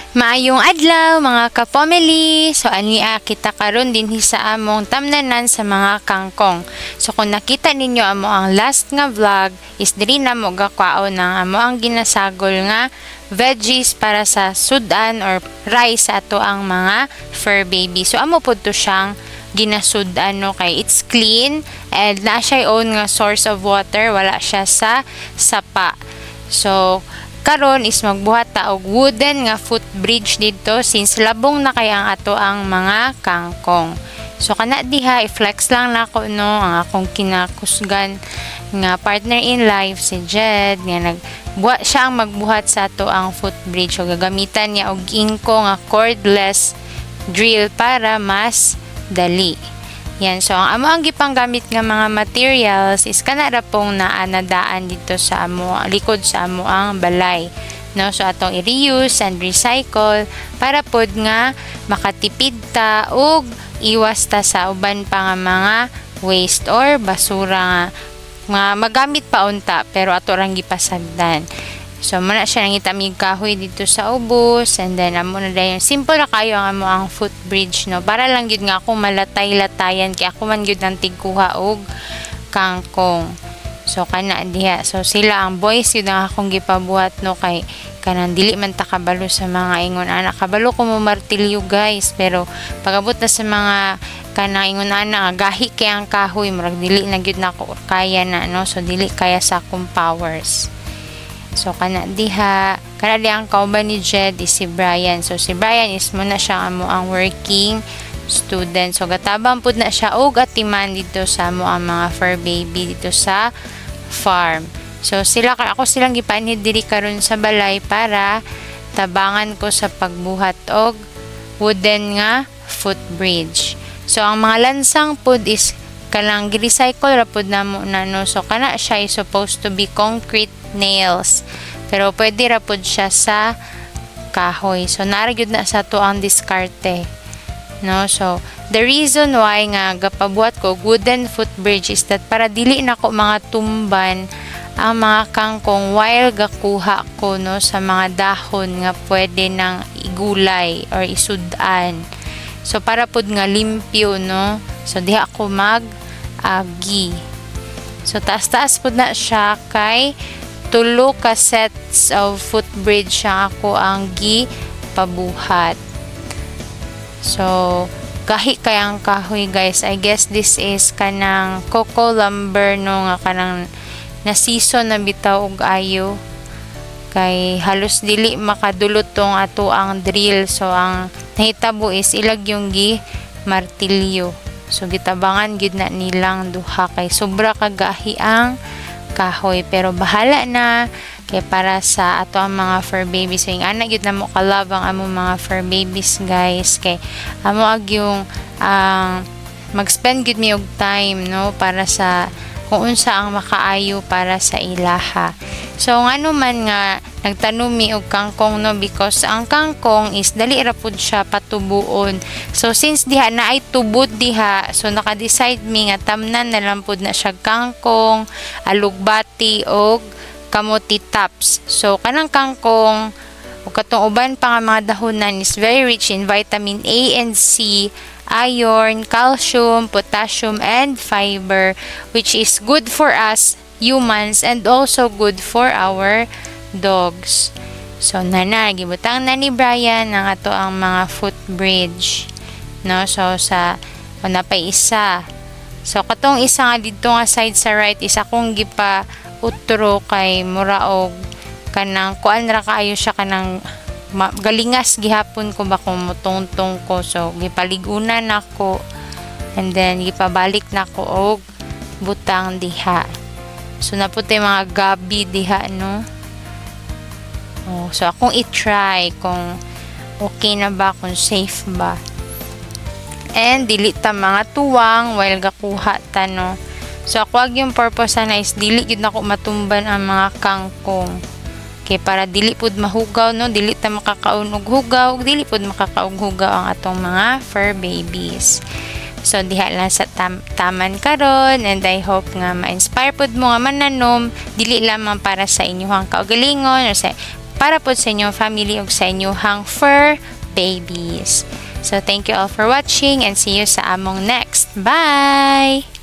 Maayong adlaw mga ka-family. So ania kita karon din sa among tamnanan sa mga kangkong. So kung nakita ninyo amo ang last nga vlog is diri na mo gakwaon ng amo ang ginasagol nga veggies para sa sudan or rice sa ato ang mga fur baby. So amo pud to siyang ginasudan no, kay it's clean and na siya own nga source of water, wala siya sa sapa. So karon is magbuhat ta og wooden nga footbridge dito since labong na kay ang ato ang mga kangkong. So kana diha i-flex lang nako no ang akong kinakusgan nga partner in life si Jed nga nagbuhat siya ang magbuhat sa ato ang footbridge. So gagamitan niya og inko nga cordless drill para mas dali. Yan, so ang amo ang gipanggamit nga mga materials is kanara pong naanadaan dito sa amo, likod sa amo ang balay. No, so atong i-reuse and recycle para pod nga makatipid ta og iwas ta sa uban pa nga mga waste or basura nga magamit pa unta pero ato rang gipasagdan. So muna siya nangitamig kahoy dito sa ubos and then amo na dayon simple ra kayo ang amo ang footbridge no para lang gyud nga ako malatay-latayan kay ako man gyud ang tigkuha og kangkong. So kana diha so sila ang boys gyud ang akong gipabuhat no kay kanang dili man ta kabalo sa mga ingon ana kabalo ko mo martilyo guys pero pagabot na sa mga kanang ingon ana nga gahi kay ang kahoy murag dili na gyud nako kaya na no so dili kaya sa akong powers. So kana diha ang kauban ni Jed is si Brian. So si Brian is muna siya amo ang working student. So gatabang pud na siya og atiman dito sa amo ang mga fur baby dito sa farm. So ako silang gipanhid diri karon sa balay para tabangan ko sa pagbuhat og wooden nga footbridge. So ang mga lansang pud is kanang gi-recycle ra pud namo na no. So kana siya is supposed to be concrete nails. Pero pwede ra pud siya sa kahoy. So nara gyud na sa to ang diskarte. No, so the reason why nga gapabuhat ko wooden footbridge is that para dili na ko mga tumban ang mga kangkong while gakuha ko no sa mga dahon nga pwede nang igulay or isudan. So para pud nga limpyo no. So diha ako mag-agi. So taas-taas pud na siya kay tulo ka sets of footbridge siya ako ang pabuhat. So gahi kay ang kahoy guys. I guess this is kanang coco lumber no nga kanang na season na bitaw og ayo kay halos dili makadulot tong ato ang drill. So ang nahitabo is ilag yung martilyo. So gitabangan gyud na nilang duha kay sobra kagahi ang kahoy pero bahala na kay para sa ato ang mga fur babies. So yung anak gyud na mo kalab ang amo mga fur babies guys kay amo ag yung mag-spend gyud mi og time no para sa kung unsa ang makaayo para sa ilaha. So ngano man nga nagtanom mi og kangkong no because ang kangkong is dali ra pud siya patubuon. So since diha na ay tubod diha so naka-decide mi nga tamnan na lang pud na siya kangkong, alugbati og kamote tops. So kanang kangkong ug katong uban pa nga mga dahonan is very rich in vitamin A and C, iron, calcium, potassium, and fiber which is good for us humans and also good for our dogs. So nana gibutang na ni Brian ang ato ang mga footbridge no so sa na pa isa. So katong isa nga dito nga side sa right is akong gipa utro kay muraog kanang kuan ra kaayo siya kanang galingas gihapon ko ba kung mutungtong ko so gipaligunan nako and then gipabalik nako og butang diha. So naputi mga gabi diha no. Oh, so akong i-try kung okay na ba, kung safe ba. And dili ta mga tuwang while gakuha ta no. So ako yung purpose na is dili gid nako matumban ang mga kangkong. Kay para dili pud mahugaw no, dili ta makakaon og hugaw, dili pud makakaog hugaw ang atong mga fur babies. So diha lang sa taman karon and I hope nga ma-inspire pud mo nga mananom dili lamang para sa inyong kaugalingon or sa para po sa inyong family ug sa inyong fur babies. So thank you all for watching and see you sa among next. Bye!